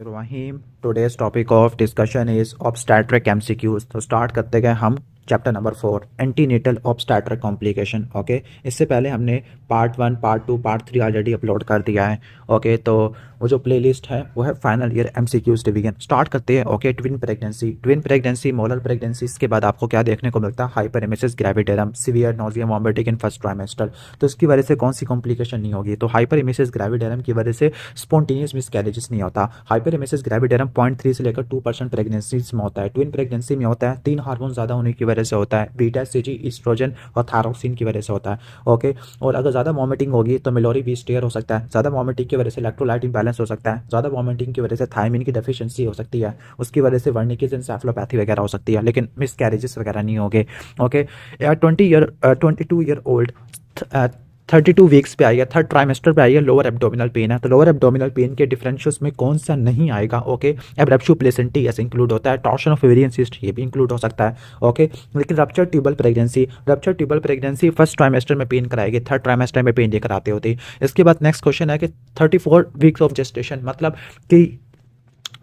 Rahim today's topic of discussion is obstetric MCQs. तो start करते गए हम chapter number 4 antenatal obstetric complication. Okay, इससे पहले हमने part 1 part 2 part 3 already upload कर दिया है। ओके, तो वो जो प्लेलिस्ट है वो है final year MCQs division. Start करते हैं। Okay, twin pregnancy molar pregnancy, इसके बाद आपको क्या देखने को मिलता है? Hyperemesis gravidarum, severe nausea vomiting in first trimester. तो इसकी वजह से कौन सी कॉम्प्लिकेशन नहीं होगी? तो हाइपरेमेसिस ग्रेविडेरम की वजह से स्पॉन्टेनियस मिसकैरेजेस नहीं होता। हाइपरेमेसिस ग्रेविडेरम 0.3 से लेकर 2% प्रेगनेंसीज में होता है। ट्विन प्रेगनेंसी में होता है 3 हार्मोन ज़्यादा होने की वजह से होता है, बीटा सीजी, ईस्ट्रोजन और थायरोक्सिन की वजह से होता है। ओके, और अगर ज़्यादा वॉमिटिंग होगी तो मिलोरी वीस्टियर हो सकता है। ज़्यादा वॉमिटिंग की वजह से इलेक्ट्रोलाइट इंबैलेंस हो सकता है। ज़्यादा वॉमिटिंग की वजह से थायमिन की डेफिशिएंसी हो सकती है। उसकी वजह से वर्निकिस एन्सेफलोपैथी वगैरह हो सकती है, लेकिन मिसकैरेजेस वगैरह नहीं होंगे। ओके, 22 ईयर ओल्ड 32 वीक्स पे आई है, थर्ड ट्राइमेस्टर पे आई है, लोअर एब्डोमिनल पेन है। तो लोअर एब्डोमिनल पेन के डिफरेंशियल्स में कौन सा नहीं आएगा? ओके, एब्रेप्शू प्लेसेंटी ऐसे इंक्लूड होता है, टॉर्शन ऑफ ओवेरियन सिस्ट ये भी इंक्लूड हो सकता है। ओके, लेकिन rupture tubal pregnancy first trimester में पेन कराएगी, थर्ड ट्राइमेस्टर में पेन ये कराते होती। इसके बाद नेक्स्ट क्वेश्चन है कि 34 वीक्स ऑफ जेस्टेशन मतलब कि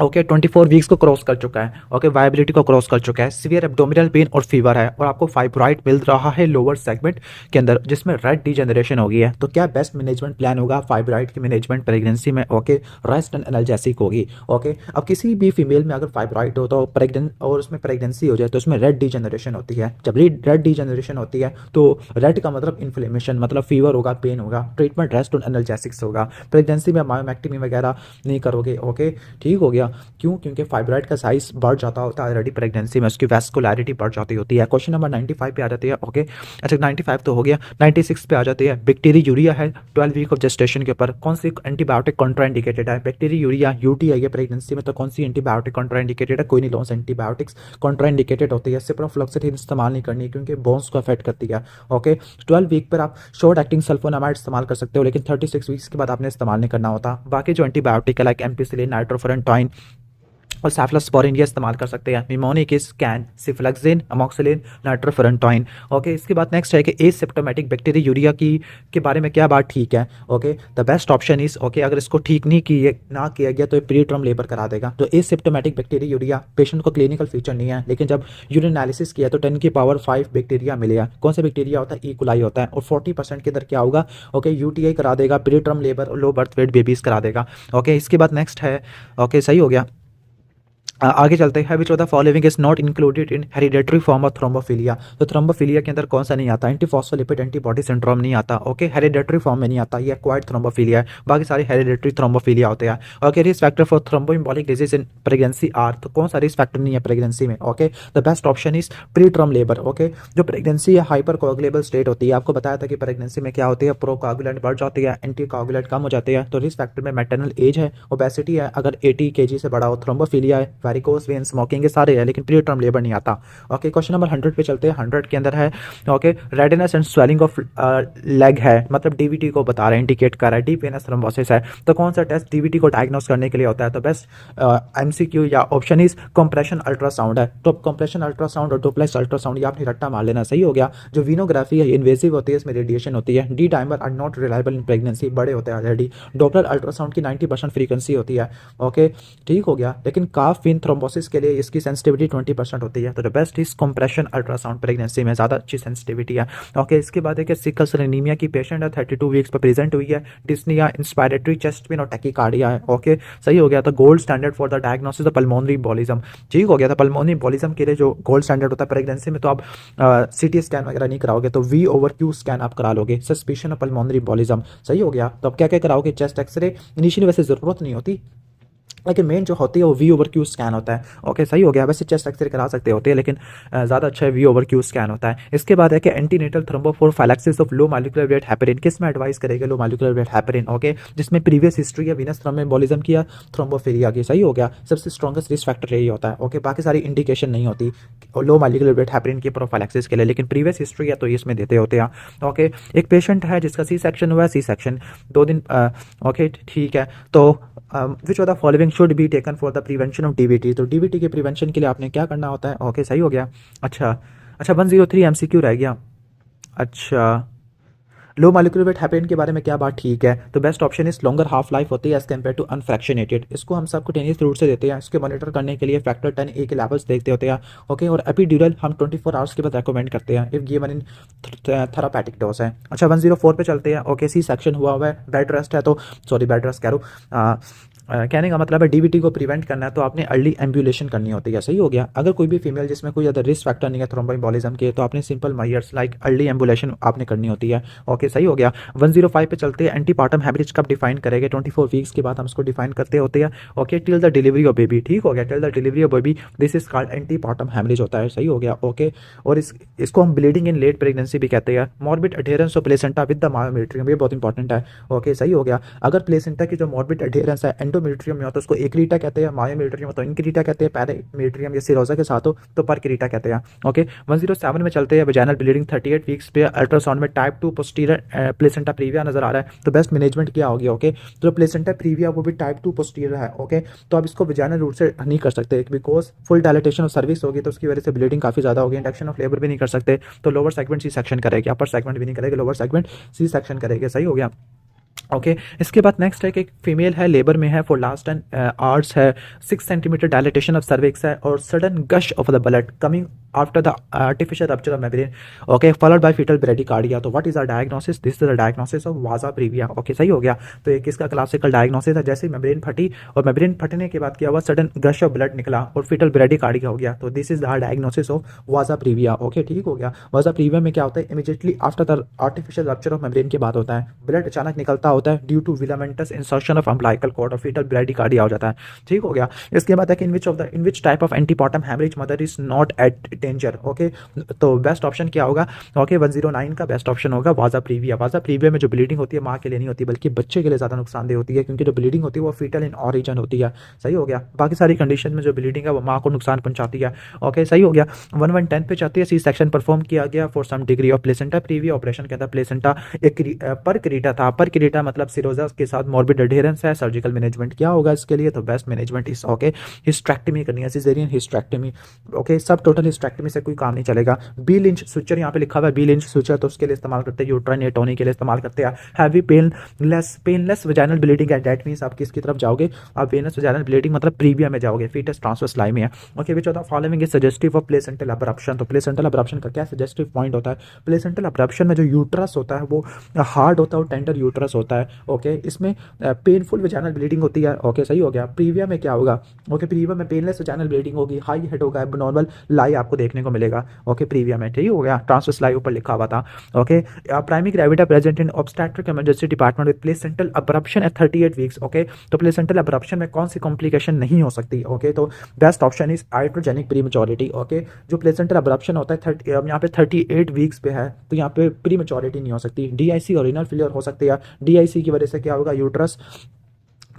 ओके 24 वीक्स को क्रॉस कर चुका है। ओके, वायबिलिटी को क्रॉस कर चुका है, सीवियर एब्डोमिनल पेन और फीवर है, और आपको फाइब्रॉइड मिल रहा है लोअर सेगमेंट के अंदर जिसमें रेड डिजेनरेशन हो गई है। तो क्या बेस्ट मैनेजमेंट प्लान होगा फाइब्रॉइड की मैनेजमेंट प्रेगनेंसी में? ओके, रेस्ट एंड एनाल्जेसिक होगी। ओके, अब किसी भी फीमेल में अगर फाइब्रॉइड हो तो प्रेगनेंट और उसमें प्रेगनेंसी हो जाए तो उसमें रेड डिजेनरेशन होती है। जब रेड डिजेनरेशन होती है तो रेड का मतलब इन्फ्लेमेशन, मतलब फीवर होगा, पेन होगा, ट्रीटमेंट रेस्ट एंड एनाल्जेसिक्स होगा। प्रेगनेंसी में मायोमेक्टमी वगैरह नहीं करोगे। ओके, ठीक हो गया। क्यों? क्योंकि फाइब्रॉइड का साइज बढ़ जाता होता है ऑलरेडी प्रेगनेंसी में, उसकी वैस्कुलैरिटी बढ़ जाती होती है। क्वेश्चन नंबर 95 पे आ जाती है। ओके, अच्छा 95 तो हो गया, 96 पे आ जाती है। बैक्टीरियूरिया है 12 वीक ऑफ जेस्टेशन के ऊपर, कौन सी एंटीबायोटिक कॉन्ट्राइंडिकेटेड है? बैक्टीरियूरिया यूटीआई है प्रेगनेंसी में, तो कौन सी एंटीबायोटिक कॉन्ट्राइंडिकेटेड है? कोई नहीं, लॉन्स एंटीबायोटिक्स कॉन्ट्राइंडिकेटेड होती है। सिप्रोफ्लॉक्सासिन इस्तेमाल नहीं करनी क्योंकि बोन्स को अफेक्ट करती है। ओके, 12 वीक पर आप शॉर्ट एक्टिंग सल्फोनामाइड इस्तेमाल कर सकते हो, लेकिन 36 वीक्स के बाद आपने इस्तेमाल नहीं करना होता। बाकी जो एंटीबायोटिक है लाइक एम्पिसिलिन, नाइट्रोफुरेंटाइन और सेफ्लोस्पोरिन ये इस्तेमाल कर सकते हैं। निमोनिकिस, कैन, सिफ्लेक्सिन, अमोक्सिलिन, नाइट्रोफुरेंटाइन। ओके, इसके बाद नेक्स्ट है कि एसिम्प्टोमेटिक बैक्टीरियूरिया के बारे में क्या बात ठीक है? Okay, the best option is okay, अगर इसको ठीक नहीं किया गया तो ये प्री टर्म लेबर करा देगा। तो एसिम्प्टोमेटिक बैक्टीरियूरिया पेशेंट को क्लिनिकल फीचर नहीं है, लेकिन जब यूरिन एनालिसिस किया तो 10⁵ बैक्टीरिया मिलेगा। कौन सा बैक्टीरिया होता है? ई कोलाई होता है। और 40% के अंदर क्या होगा? ओके, यूटीआई करा देगा, प्री टर्म लेबर और लो बर्थ वेट बेबीज करा देगा। ओके, इसके बाद नेक्स्ट है, ओके सही हो गया, आगे चलते हैं। Which of the following is not included in hereditary form of thrombophilia? तो थ्रोम्बोफिलिया के अंदर कौन सा नहीं आता? एंटीफॉस्फोलिपिड एंटीबॉडी सिंड्रोम नहीं आता। ओके, हेरिडेटरी फॉर्म में नहीं आता, ये एक्वायर्ड थ्रोम्बोफिलिया है। बाकी सारे हेरिडेटरी थ्रोम्बोफिलिया होते हैं। Okay, risk factor for thromboembolic disease in pregnancy are, तो कौन सा रिस्क फैक्टर नहीं है प्रेगनेंसी में? Okay, the best option is preterm labour. Okay, जो प्रेगनेंसी है हाइपर कोगुलेबल स्टेट होती है, आपको बताया था कि प्रेगनेंसी में क्या होती है? प्रोकोगुलेंट बढ़ जाती है, एंटी कोगुलेंट कम हो जाती है। तो रिस्क फैक्टर में मैटरनल एज है, ओबेसिटी है, अगर 80 kg से बड़ा हो, थ्रोम्बोफिलिया है, वेरिकोस वेन, स्मोकिंग, ये सारे है, लेकिन प्री टर्म लेबर नहीं आता। ओके, क्वेश्चन नंबर 100 पे चलते हैं। 100 के अंदर है okay, readiness and swelling of leg है, मतलब डीवीटी को बता रहे हैं, इंडिकेट कर रहा है, डीप वेनस थ्रोम्बोसिस है। तो कौन सा टेस्ट डीवीटी को डायग्नोस करने के लिए होता है? तो बेस्ट एमसीक्यू या ऑप्शन इज कंप्रेशन अल्ट्रासाउंड है। तो कंप्रेशन अल्ट्रासाउंड और डुप्लेक्स अल्ट्रासाउंड ये आपने रट्टा मार लेना, सही हो गया। जो वीनोग्राफी है इन्वेसिव होती है, इसमें रेडिएशन होती है। D dimer are not reliable in pregnancy, बड़े होते हैं ऑलरेडी। डॉपलर अल्ट्रासाउंड की 90% फ्रीक्वेंसी होती है। ओके, ठीक हो गया, लेकिन काफ वेन थ्रोम्बोसिस के लिए इसकी सेंसिटिविटी 20% होती है। तो the best is compression ultrasound, pregnancy में ज़्यादा अच्छी सेंसिटिविटी है। ओके, इसके बाद है कि सिकल सेल एनीमिया की पेशेंट है, 32 वीक्स पर प्रेजेंट हुई है, डिस्निया, इंस्पायरेटरी चेस्ट पेन और टैकीकार्डिया है। ओके, सही हो गया। तो gold standard for the diagnosis of pulmonary embolism, ठीक हो गया था। पल्मोनरी एम्बोलिज्म के लिए जो गोल्ड स्टैंडर्ड होता है प्रेगनेंसी में, तो आप सीटी स्कैन वगैरह नहीं कराओगे, तो V/Q स्कैन आप करा लोगे, सस्पिशन ऑफ पल्मोनरी एम्बोलिज्म, सही हो गया। तो अब क्या क्या कराओगे? चेस्ट एक्सरे इनिशियली वैसे ज़रूरत नहीं होती, लेकिन मेन जो होती है वो V/Q स्कैन होता है। ओके, सही हो गया। वैसे चेस्ट एक्सरे करा सकते होते हैं, लेकिन ज़्यादा अच्छा है V/Q स्कैन होता है। इसके बाद है कि antenatal thromboprophylaxis of low molecular weight heparin, किस में एडवाइस करेगा? Low molecular weight heparin. Okay, जिसमें प्रीवियस हिस्ट्री है वीनस थ्रोम्बोएम्बोलिज्म की या थ्रोम्बोफिलिया की, सही हो गया। सबसे स्ट्रॉन्गेस्ट रिस्क फैक्टर यही होता है। ओके, बाकी सारी इंडिकेशन नहीं होती लो मॉलिक्यूलर वेट हेपेरिन की प्रोफाइलेक्सिस के लिए, लेकिन प्रीवियस हिस्ट्री है तो इसमें देते होते हैं। ओके, एक पेशेंट है जिसका सी सेक्शन हुआ है, सी सेक्शन 2 दिन। ओके, ठीक है। तो which of the following should be taken for the prevention of DVT? तो डीवीटी के प्रिवेंशन के लिए आपने क्या करना होता है? ओके, सही हो गया। अच्छा 103 एमसीक्यू रह गया। अच्छा, लो मॉलिक्यूलर वेट हेपेरिन के बारे में क्या बात ठीक है, तो best option is longer half life होती है एज कम्पेयर टू अनफ्रैक्शनेटेड। इसको हम सबकुटेनियस रूट से देते हैं, इसके मॉनिटर करने के लिए फैक्टर 10A के लेवल्स देखते होते हैं। ओके, और एपिड्यूरल हम 24 आवर्स के बाद रेकमेंड करते हैं if given in therapeutic dose है। अच्छा 104 पे चलते हैं। ओके, सी सेक्शन हुआ हुआ है, बेड रेस्ट है, तो सॉरी बेड रेस्ट कह रहा हूँ, कहने का मतलब है डीवीटी को प्रिवेंट करना है तो आपने अर्ली एम्बुलेशन करनी होती है। सही हो गया। अगर कोई भी फीमेल जिसमें कोई अदर रिस्क फैक्टर नहीं है थ्रोम्बोएम्बोलिज्म के, तो आपने simple measures like early ambulation आपने करनी होती है। ओके, सही हो गया। 105 पे चलते हैं। एंटीपार्टम हैमरेज कब डिफाइन करेंगे? 24 वीक्स के बाद हम इसको डिफाइन करते होते हैं। Okay, till the delivery of baby. ठीक हो गया, till the delivery of baby this is called antepartum haemorrhage होता है। सही हो गया। ओके, और इसको हम ब्लीडिंग इन लेट प्रेगनेंसी भी कहते हैं। Morbid adherence of placenta with the myometrium, ये बहुत इंपॉर्टेंट है। ओके, सही हो गया। अगर प्लेसेंटा की जो मॉर्बिड अडेरेंस है एंडोमेट्रियम में हो तो उसको एक्रीटा कहते हैं, मायोमेट्रियम तो इनक्रीटा कहते हैं, पैरामेट्रियम या सिरोजा के साथ हो तो परक्रीटा कहते हैं। ओके, 107 में चलते हैं। वजाइनल ब्लीडिंग 38 वीक्स पे अल्ट्रासाउंड में टाइप 2 पोस्टीरियर प्लेसेंटा प्रीविया नजर आ रहा है, तो बेस्ट मैनेजमेंट क्या होगी? ओके, तो प्लेसेंटा प्रीविया वो भी टाइप 2 पोस्टीरियर है। ओके, तो आप इसको वजाइनल रूट से नहीं कर सकते because full dilatation of service होगी तो उसकी वजह से ब्लीडिंग काफी ज्यादा होगी। इंडक्शन ऑफ लेबर भी नहीं कर सकते, तो लोअर सेगमेंट सी सेक्शन करेगी, अपर सेगमेंट भी नहीं करेगी, लोअर सेगमेंट सी सेक्शन करेगी। सही हो गया। ओके, इसके बाद नेक्स्ट है कि एक फीमेल है, लेबर में है, फॉर लास्ट 10 आवर्स है, 6 सेंटीमीटर डायलेटेशन ऑफ सर्विक्स है और sudden gush of the blood coming after the artificial rupture of membrane. Okay, followed by fetal bradycardia. तो what is the diagnosis? This is the diagnosis of vasa praevia. Okay, सही हो गया। तो एक इसका classical diagnosis है, जैसे membrane फटी और मेम्ब्रेन फटने के बाद क्या हुआ, सडन गश ऑफ ब्लड निकला और फीटल ब्रेडिकार्डिया हो गया, तो this is the diagnosis of vasa praevia. Okay, ठीक हो गया। वाजा प्रीविया में क्या होता है, immediately after the artificial rupture of membrane के बाद होता है, ब्लड अचानक निकलता होता है due to velamentous insertion of umbilical cord और फीटल ब्रेडिकार्डिया हो जाता है। ठीक हो गया। इसके बाद है कि in which type of antepartum haemorrhage mother is not at danger. Okay, तो बेस्ट ऑप्शन क्या होगा? ओके, 109 का बेस्ट ऑप्शन होगा वाजा प्रीविया। वाजा प्रीविया में जो ब्लीडिंग होती है माँ के लिए नहीं होती बल्कि बच्चे के लिए ज़्यादा नुकसानदेह होती है, क्योंकि जो ब्लीडिंग होती है वो फीटल इन ऑरिजिन होती है। सही हो गया। बाकी सारी कंडीशन में जो ब्लीडिंग है वो माँ को नुकसान पहुंचाती है। ओके, सही हो गया। 1110 पे चाहती है सी सेक्शन परफॉर्म किया गया for some degree of placenta previa operation कहता है। प्लेसेंटा एक पर क्रीटा था, पर क्रीटा मतलब सिरोजा के साथ मॉर्बिड अडेरेंस है। सर्जिकल मैनेजमेंट क्या होगा इसके लिए? तो best management is okay hysterectomy करनी है, सिजेरियन हिस्ट्रेक्टमी। ओके, सब टोटल हिस्ट्रेक्टमी से कोई काम नहीं चलेगा। बी लिंच सुचर यहाँ पे लिखा हुआ है, बी लिंच सुचर, तो उसके लिए इस्तेमाल करते हैं, यूट्राइन एटोनी के लिए इस्तेमाल करते हैं। हैवी पेनलेस वजाइनल ब्लीडिंग है, दैट मींस आप किसकी तरफ जाओगे? आप वेनस वजाइनल ब्लीडिंग मतलब प्रीविया में जाओगे, फीटस ट्रांसवर्स लाई में है। Okay, which of the following is suggestive of placental abruption? तो प्लेसेंटल अब्रप्शन का क्या सजेस्टिव पॉइंट होता है? प्लेसेंटल अब्रप्शन में जो यूट्रस होता है वो हार्ड होता है और टेंडर यूट्रस होता है। ओके, इसमें पेनफुल वजाइनल ब्लीडिंग होती है। ओके, सही हो गया। प्रीविया में क्या होगा? ओके, प्रीविया में पेनलेस वजाइनल ब्लीडिंग होगी, हाई हेड होगा, एबनॉर्मल लाई आपको देखने को मिलेगा। ओके, प्रीविया में ठीक हो गया। ट्रांसवर्स लाई ऊपर लिखा हुआ था। Okay, primary gravida present in obstetric emergency department with placental abruption at 38 weeks. Okay, तो प्लेसेंटल अब्रप्शन में कौन सी कॉम्प्लिकेशन नहीं हो सकती? ओके, तो best option is iatrogenic prematurity. Okay, जो प्लेसेंटल अब्रप्शन होता है यहाँ पे 38 वीक्स पे है, तो यहाँ पे प्रीमेच्योरिटी नहीं हो सकती। डीआईसी और रीनल फेलियर हो सकती है। डीआईसी की वजह से क्या होगा, यूट्रस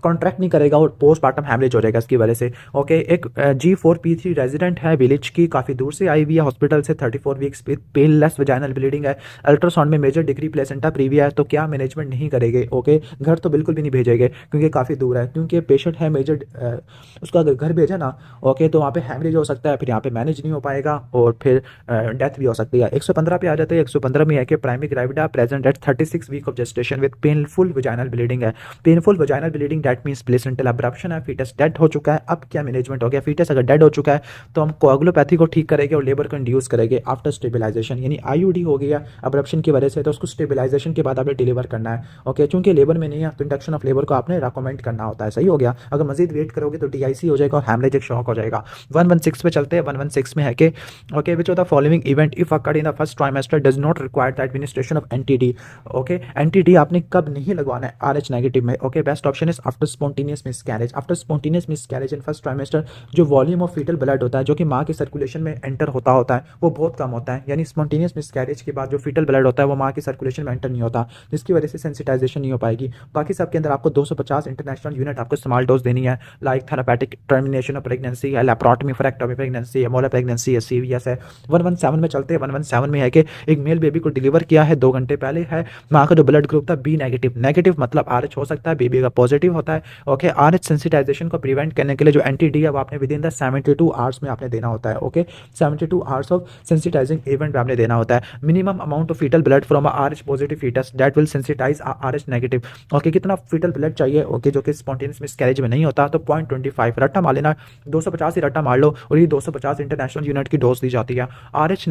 कॉन्ट्रैक्ट नहीं करेगा और पोस्टमार्टम हैमरेज हो जाएगा इसकी वजह से। ओके, एक G4P3 रेजिडेंट है विलेज की, काफ़ी दूर से आई हुई है हॉस्पिटल से, 34 वीक्स पेनलेस वजाइनल ब्लीडिंग है, अल्ट्रासाउंड में मेजर डिग्री प्लेसेंटा प्रीविया है, तो क्या मैनेजमेंट नहीं करेंगे? ओके, घर तो बिल्कुल भी नहीं भेजेंगे क्योंकि काफ़ी दूर है, क्योंकि पेशेंट है मेजर, उसका अगर घर भेजा ना ओके तो वहाँ पे हैमरेज हो सकता है, फिर यहाँ पे मैनेज नहीं हो पाएगा और फिर डेथ भी हो सकती है। 115 पे आ जाते हैं। 115 में है कि primary gravida present at 36 week of gestation with painful vaginal bleeding है। Painful vaginal bleeding that means placental abruption है, फीटस डेड हो चुका है। अब क्या मैनेजमेंट हो गया? फीटस अगर डेड हो चुका है तो हम कोआगुलोपैथी को ठीक करेंगे और लेबर को इंड्यूस करेंगे आफ्टर स्टेबलाइजेशन, यानी आईयूडी हो गया अब्रप्शन की वजह से, तो उसको स्टेबलाइजेशन के बाद आपने डिलीवर करना है। ओके, चूंकि लेबर में नहीं है तो इंडक्शन ऑफ लेबर को आपने रिकमेंड करना होता है। सही हो गया। अगर मजीद वेट करोगे तो डीआईसी हो जाएगा और हैमरेज एक शॉक हो जाएगा। 116 पे चलते हैं। 116 में है कि okay, which of the following event if occurred in the first trimester does not require the administration of anti-D? Okay, anti-D आपने कब नहीं लगवाना है? RH नेगेटिव में। Okay, best option is after spontaneous miscarriage. After spontaneous miscarriage in first trimester जो volume of fetal blood होता है जो कि माँ के सर्कुलेशन में एंटर होता है वो बहुत कम होता है, यानी स्पॉन्टेनियस मिसकैरेज के बाद जो फीटल ब्लड होता है वो माँ की सर्कुलेशन में एंटर नहीं होता, जिसकी वजह से सेंसिटाइजेशन नहीं हो पाएगी। बाकी सबके अंदर आपको 250 इंटरनेशनल यूनिट आपको स्मॉल डोज देनी है, like therapeutic termination of pregnancy है, लैप्रोटमी फॉर एक्टोमी प्रेगनेंसी है, मोलर प्रेगनेंसी है, CVS है। 117 में चलते हैं। 117 में है कि एक मेल बेबी को डिलीवर किया है 2 घंटे पहले है, माँ का जो ब्लड ग्रुप था B नेगेटिव। नेगेटिव मतलब RH हो सकता है, बेबी का पॉजिटिव होता है। ओके, RH सेंसिटाइजेशन को प्रिवेंट करने के लिए जो एंटी-डी है वो आपने विद इन द 72 आवर्स में आपने देना होता है। Okay, 72 hours of sensitizing event में आपने देना होता है। Minimum amount of fetal blood from a RH positive fetus that will sensitize RH negative. Okay, कितना फीटल ब्लड चाहिए? ओके, जो कि स्पॉन्टेनियस मिसकैरेज में नहीं होता, तो 0.25 रट्टा मार लेना, 250 ही रट्टा मार लो, और ये 250 इंटरनेशनल यूनिट की डोज दी जाती है। RH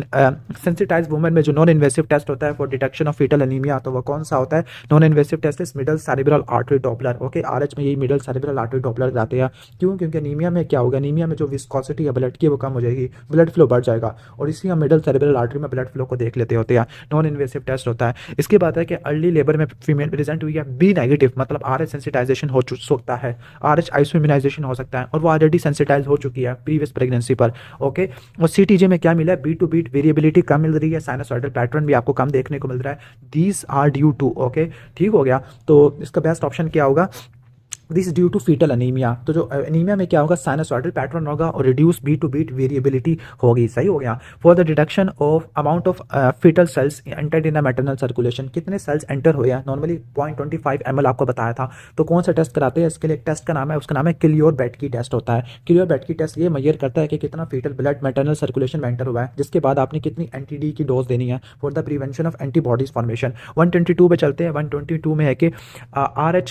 सेंसिटाइज वुमेन में जो नॉन इन्वेसिव टेस्ट होता है for detection of fetal anaemia, तो वो कौन सा होता है? Non invasive test is middle cerebral artery Doppler. Okay, RH में यही मिडल सेरेब्रल आर्टरी डॉपलर कराते हैं। क्यों? क्योंकि एनीमिया में क्या होगा, एनीमिया में जो विस्कोसिटी है ब्लड की वो कम हो जाएगी, ब्लड फ्लो बढ़ जाएगा, और इसी हम मिडल सेरेब्रल आर्टरी में ब्लड फ्लो को देख लेते होते हैं। नॉन इन्वेसिव टेस्ट होता है। इसके बाद है कि अर्ली लेबर में फीमेल प्रेजेंट हुई है बी नेगेटिव, मतलब RH सेंसिटाइजेशन हो सकता है, RH आइसो इम्यूनाइजेशन हो सकता है, और वो ऑलरेडी सेंसिटाइज हो चुकी है प्रीवियस प्रेगनेंसी पर। ओके, और CTG में क्या मिला है? बीट टू बीट वेरिएबिलिटी कम मिल रही है, साइनसॉइडल पैटर्न भी आपको कम देखने को मिल रहा है। These are due to, okay, ठीक हो गया। तो इसका बेस्ट ऑप्शन क्या होगा? This due to fetal anaemia. तो जो अनीमिया में क्या होगा? साइनसॉइडल पैटर्न होगा और reduce beat to beat variability होगी। सही हो गया। For the detection of amount of fetal cells entered in the maternal circulation, कितने सेल्स एंटर हुए हैं? नॉर्मली 0.25 ml आपको बताया था। तो कौन सा टेस्ट कराते हैं? इसके लिए एक टेस्ट का नाम है, उसका नाम है क्लियोर-बेटकी टेस्ट होता है। क्लियोर-बेटकी टेस्ट ये मेजर करता है कि कितना फीटल ब्लड मैटरनल सर्कुलेशन में एंटर हुआ है, जिसके बाद आपने कितनी एंटी-डी की डोज देनी है for the prevention of antibodies formation. 122 पे चलते हैं। 122 में है कि RH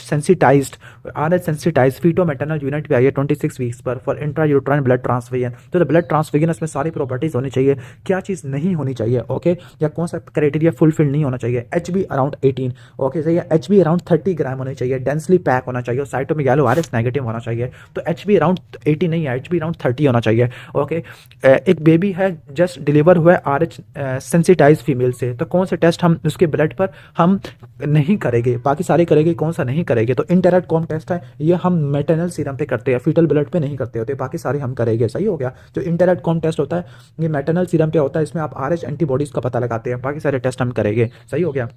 sensitize feto maternal unit भी आई है 26 वीक्स पर for intra uterine blood transfusion. तो ब्लड ट्रांसफ्यूजन में सारी प्रॉपर्टीज होनी चाहिए। क्या चीज़ नहीं होनी चाहिए? ओके, या कौन सा क्राइटेरिया फुलफिल नहीं होना चाहिए? HB around 18। ओके, सही है। HB अराउंड 30 ग्राम होनी चाहिए, डेंसली पैक होना चाहिए, और साइटोमेगालो RH नेगेटिव होना चाहिए। तो HB अराउंड 80 नहीं है, HB अराउंड 30 होना चाहिए। ओके, एक बेबी है जस्ट डिलीवर हुआ है RH सेंसिटाइज फीमेल से, तो कौन सा टेस्ट हम उसके ब्लड पर हम नहीं करेंगे? बाकी सारे करेंगे, कौन सा नहीं करेंगे? तो इंटरैक्ट कॉम टेस्ट है, ये हम मैटरनल सीरम पे करते हैं, फीटल ब्लड पे नहीं करते होते, बाकी सारे हम करेंगे। सही हो गया। जो इंटरैक्ट कॉम टेस्ट होता है ये मैटरनल सीरम पे होता है, इसमें आप RH एंटीबॉडीज का पता लगाते हैं, बाकी सारे टेस्ट हम करेंगे। सही हो गया।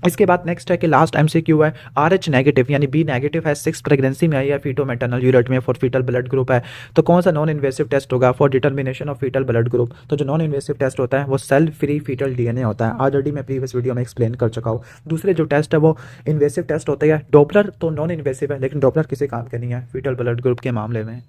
इसके बाद नेक्स्ट है कि लास्ट MCQ है, RH नेगेटिव यानी B नेगेटिव है, 6 प्रेगनेंसी में आई है, फीटो मैटरनल यूनिट में फॉर फीटल ब्लड ग्रुप है, तो कौन सा नॉन इन्वेसिव टेस्ट होगा for determination of fetal blood group? तो जो नॉन इन्वेसिव टेस्ट होता है वो सेल फ्री फीटल DNA होता है, ऑलरेडी मैं प्रीवियस वीडियो में एक्सप्लेन कर चुका हूँ। दूसरे जो टेस्ट है वो इन्वेसिव टेस्ट होता है। डॉपलर तो नॉन इन्वेसिव है, लेकिन डॉपलर किसी काम के नहीं है फीटल ब्लड ग्रुप के मामले में।